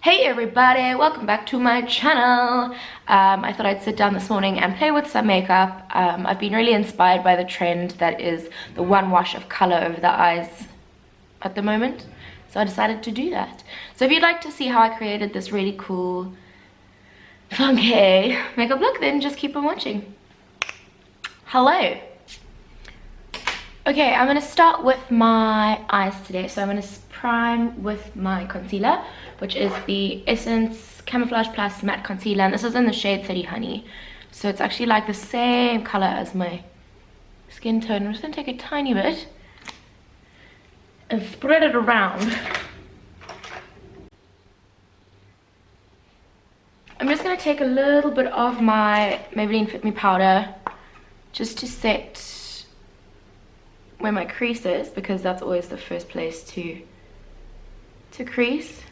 Hey everybody, welcome back to my channel. I thought I'd sit down this morning and play with some makeup. I've been really inspired by the trend that is the one wash of color over the eyes at the moment, so I decided to do that. So if you'd like to see how I created this really cool funky makeup look, then just keep on watching. Hello. Okay, I'm going to start with my eyes today. So I'm going to prime with my concealer, which is the Essence Camouflage Plus Matte Concealer, and this is in the shade 30 Honey. So it's actually like the same color as my skin tone. I'm just going to take a tiny bit and spread it around. I'm just going to take a little bit of my Maybelline Fit Me powder just to set where my crease is, because that's always the first place to crease.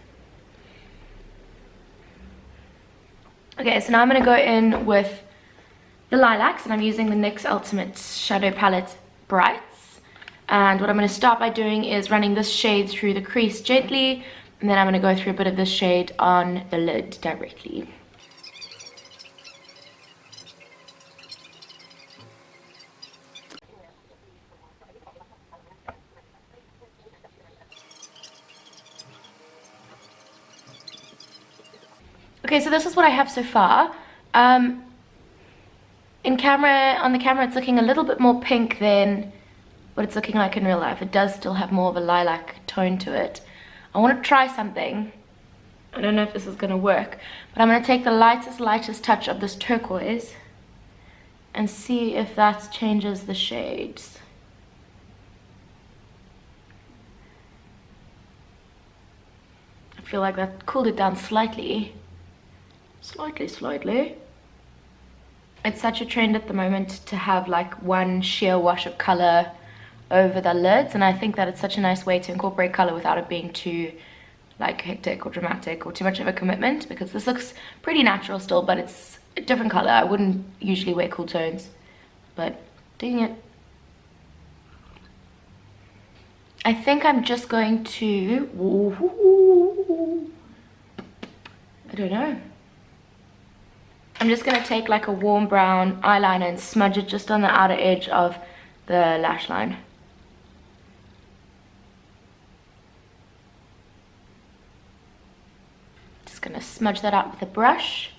Okay, so now I'm going to go in with the Lilacs, and I'm using the NYX Ultimate Shadow Palette Brights. And what I'm going to start by doing is running this shade through the crease gently, and then I'm going to go through a bit of this shade on the lid directly. Okay, so this is what I have so far. On the camera it's looking a little bit more pink than what it's looking like in real life. It does still have more of a lilac tone to it. I want to try something. I don't know if this is going to work, but I'm going to take the lightest touch of this turquoise and see if that changes the shades. I feel like that cooled it down slightly. Slightly. It's such a trend at the moment to have like one sheer wash of color over the lids, and I think that it's such a nice way to incorporate color without it being too like hectic or dramatic or too much of a commitment, because this looks pretty natural still, but it's a different color. I wouldn't usually wear cool tones, but doing it. I think I'm just going to, I don't know. I'm just going to take like a warm brown eyeliner and smudge it just on the outer edge of the lash line. Just going to smudge that out with a brush.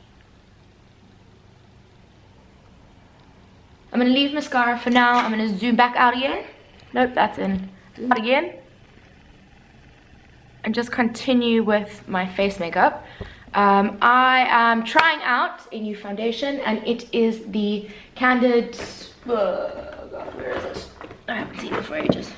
I'm going to leave mascara for now. I'm going to zoom back out again. Nope, that's in. Out again. And just continue with my face makeup. I am trying out a new foundation, and it is the Candid, oh god, where is it? I haven't seen it for ages.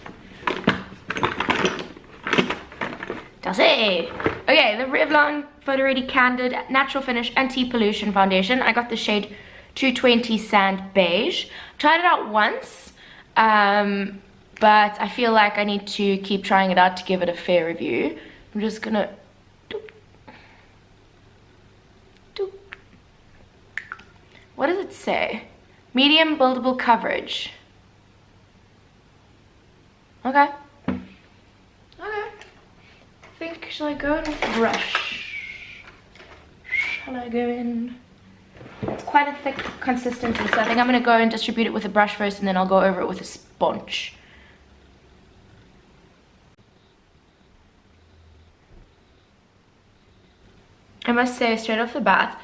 That's it. Okay, the Revlon Photoready Candid Natural Finish Anti-Pollution Foundation. I got the shade 220 Sand Beige. Tried it out once, but I feel like I need to keep trying it out to give it a fair review. I'm just gonna what does it say? Medium buildable coverage. Okay. I think, shall I go in with a brush? Shall I go in? It's quite a thick consistency, so I think I'm going to go and distribute it with a brush first, and then I'll go over it with a sponge. I must say, straight off the bat,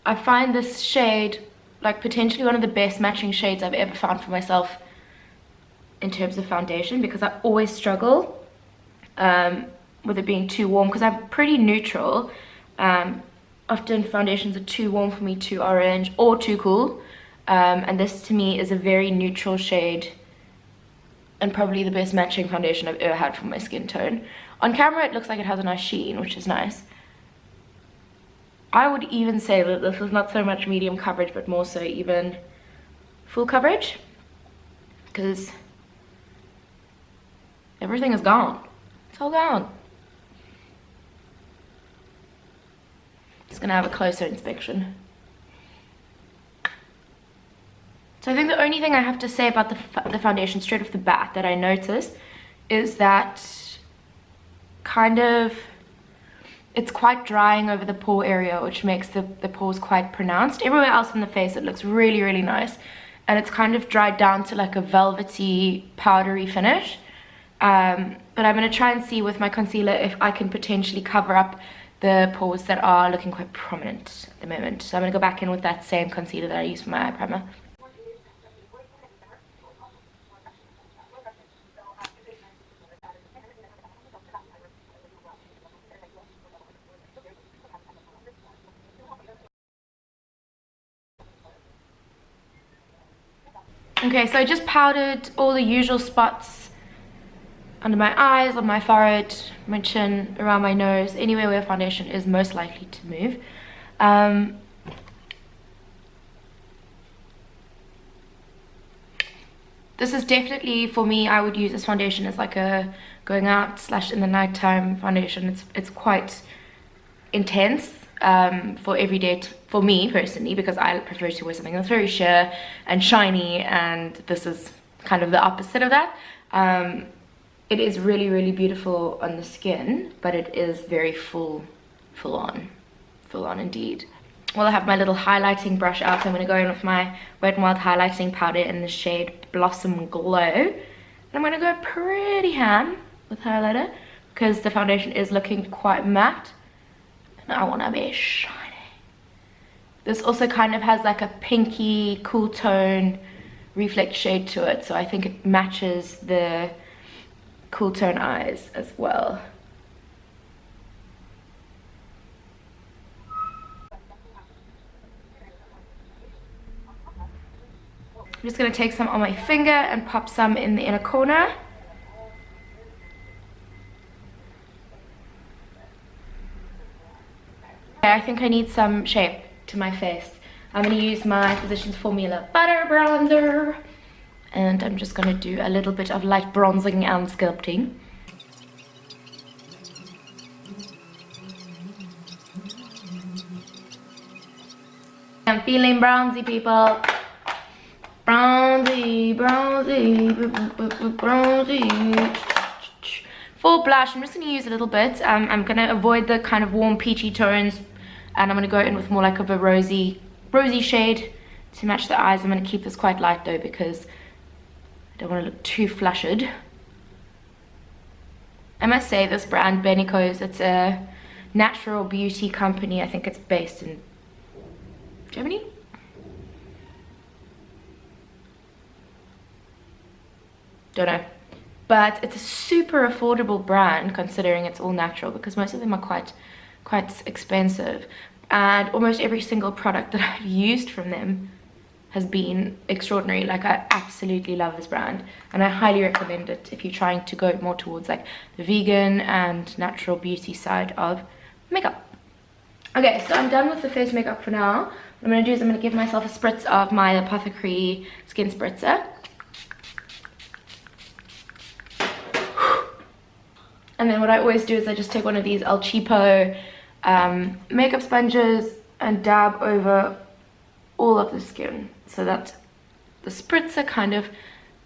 I find this shade like potentially one of the best matching shades I've ever found for myself in terms of foundation, because I always struggle with it being too warm, because I'm pretty neutral. Often foundations are too warm for me, too orange, or too cool, and this to me is a very neutral shade and probably the best matching foundation I've ever had for my skin tone. On camera it looks like it has a nice sheen, which is nice. I would even say that this is not so much medium coverage, but more so even full coverage, because everything is gone. It's all gone. Just gonna have a closer inspection. So I think the only thing I have to say about the foundation straight off the bat that I noticed is that kind of it's quite drying over the pore area, which makes the pores quite pronounced. Everywhere else on the face it looks really, really nice, and it's kind of dried down to like a velvety, powdery finish. But I'm going to try and see with my concealer if I can potentially cover up the pores that are looking quite prominent at the moment. So I'm going to go back in with that same concealer that I used for my eye primer. Okay, so I just powdered all the usual spots under my eyes, on my forehead, my chin, around my nose, anywhere where foundation is most likely to move. This is definitely, for me, I would use this foundation as like a going out / in the nighttime foundation. It's quite intense for everyday, for me personally, because I prefer to wear something that's very sheer and shiny, and this is kind of the opposite of that. It is really, really beautiful on the skin, but it is very full on indeed. Well, I have my little highlighting brush out, so I'm going to go in with my Wet n Wild highlighting powder in the shade Blossom Glow. And I'm going to go pretty ham with highlighter, because the foundation is looking quite matte, and I want to be shiny. This also kind of has like a pinky, cool tone, reflect shade to it, so I think it matches the cool tone eyes as well. I'm just going to take some on my finger and pop some in the inner corner. Okay, I think I need some shape to my face. I'm going to use my Physicians Formula Butter Bronzer, and I'm just going to do a little bit of light bronzing and sculpting. I'm feeling bronzy, people. Bronzy, bronzy, bronzy. For blush, I'm just going to use a little bit. I'm going to avoid the kind of warm peachy tones, and I'm going to go in with more like of a rosy shade to match the eyes. I'm going to keep this quite light though, because I don't want to look too flushed. I must say, this brand Benecos, it's a natural beauty company. I think it's based in Germany. Don't know, but it's a super affordable brand considering it's all natural, because most of them are quite expensive, and almost every single product that I've used from them has been extraordinary. Like, I absolutely love this brand, and I highly recommend it if you're trying to go more towards like the vegan and natural beauty side of makeup. Okay, so I'm done with the face makeup for now. What I'm going to do is I'm going to give myself a spritz of my Apothecary skin spritzer. And then what I always do is I just take one of these El Cheapo makeup sponges and dab over all of the skin, so that the spritzer kind of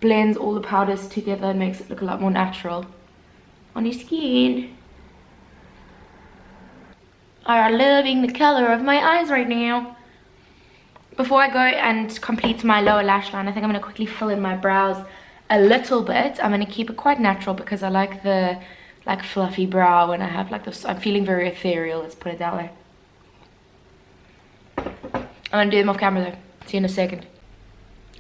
blends all the powders together and makes it look a lot more natural on your skin. I am loving the color of my eyes right now. Before I go and complete my lower lash line, I think I'm going to quickly fill in my brows a little bit. I'm going to keep it quite natural, because I like the fluffy brow when I have like this. I'm feeling very ethereal, let's put it that way. I'm gonna do them off camera though. See you in a second.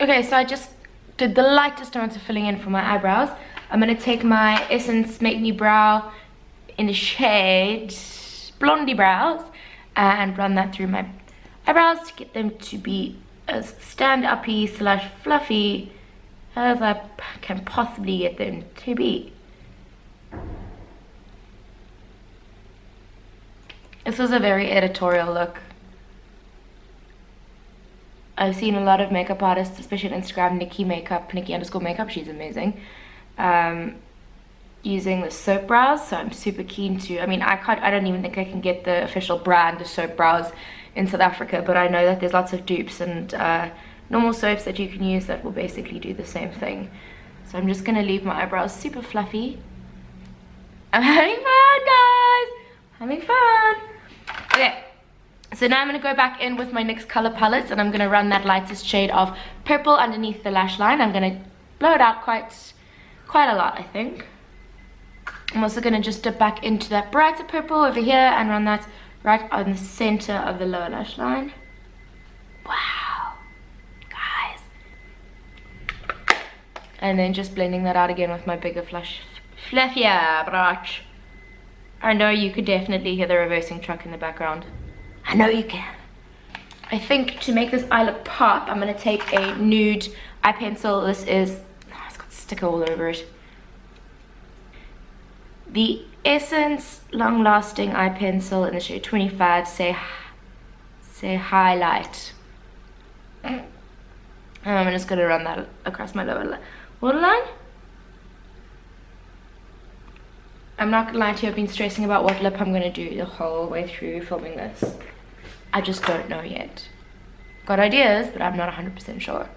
Okay, so I just did the lightest amount of filling in for my eyebrows. I'm gonna take my Essence Make Me Brow in the shade Blondy Brows and run that through my eyebrows to get them to be as stand-uppy / fluffy as I can possibly get them to be. This was a very editorial look. I've seen a lot of makeup artists, especially on Instagram, Nikki_makeup, she's amazing, using the soap brows, so I'm super keen to. I mean, I don't even think I can get the official brand of soap brows in South Africa, but I know that there's lots of dupes and normal soaps that you can use that will basically do the same thing. So I'm just gonna leave my eyebrows super fluffy. I'm having fun, guys! Having fun. Okay, so now I'm going to go back in with my NYX color palettes, and I'm going to run that lightest shade of purple underneath the lash line. I'm going to blow it out quite a lot, I think. I'm also going to just dip back into that brighter purple over here and run that right on the center of the lower lash line. Wow, guys. And then just blending that out again with my bigger fluffier brush. I know you could definitely hear the reversing truck in the background. I know you can. I think to make this eye look pop, I'm going to take a nude eye pencil. This is, oh, it's got sticker all over it. The Essence Long Lasting Eye Pencil in the shade 25, say Highlight. And I'm just going to run that across my lower waterline. I'm not going to lie to you, I've been stressing about what lip I'm going to do the whole way through filming this. I just don't know yet. Got ideas, but I'm not 100% sure.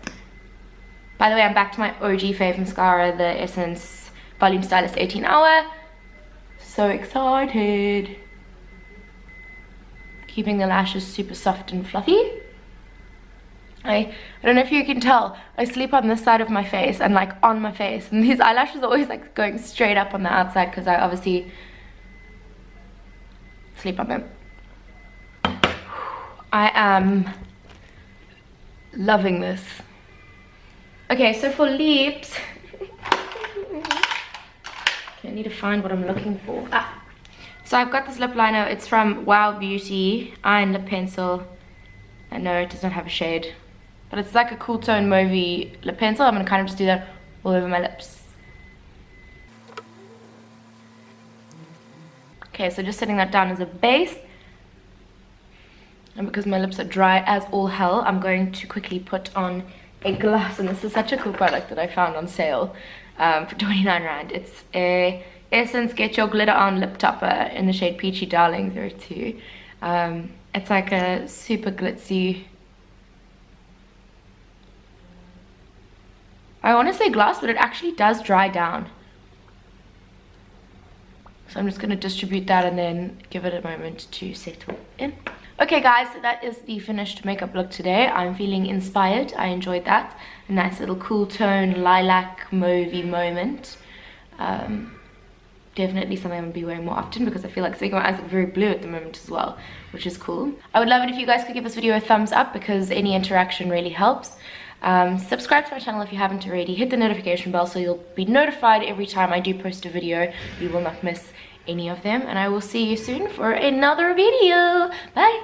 By the way, I'm back to my OG fave mascara, the Essence Volume Stylist 18 Hour. So excited. Keeping the lashes super soft and fluffy. I don't know if you can tell, I sleep on this side of my face and like on my face, and these eyelashes are always like going straight up on the outside because I obviously sleep on them. I am loving this. Okay, so for lips, I need to find what I'm looking for. So I've got this lip liner. It's from Wow Beauty Eye and Lip Pencil. I know it does not have a shade, but it's like a cool tone mauvey lip pencil. I'm going to kind of just do that all over my lips. Okay, so just setting that down as a base. And because my lips are dry as all hell, I'm going to quickly put on a gloss. And this is such a cool product that I found on sale for 29 Rand. It's a Essence Get Your Glitter On Lip Topper in the shade Peachy Darling 02. It's like a super glitzy, I want to say gloss, but it actually does dry down. So I'm just going to distribute that and then give it a moment to settle in. Okay guys, so that is the finished makeup look today. I'm feeling inspired. I enjoyed that. A nice little cool tone lilac mauvey moment. Definitely something I'm going to be wearing more often because I feel like my eyes look very blue at the moment as well, which is cool. I would love it if you guys could give this video a thumbs up because any interaction really helps. Subscribe to my channel if you haven't already. Hit the notification bell so you'll be notified every time I do post a video. You will not miss any of them, and I will see you soon for another video. Bye.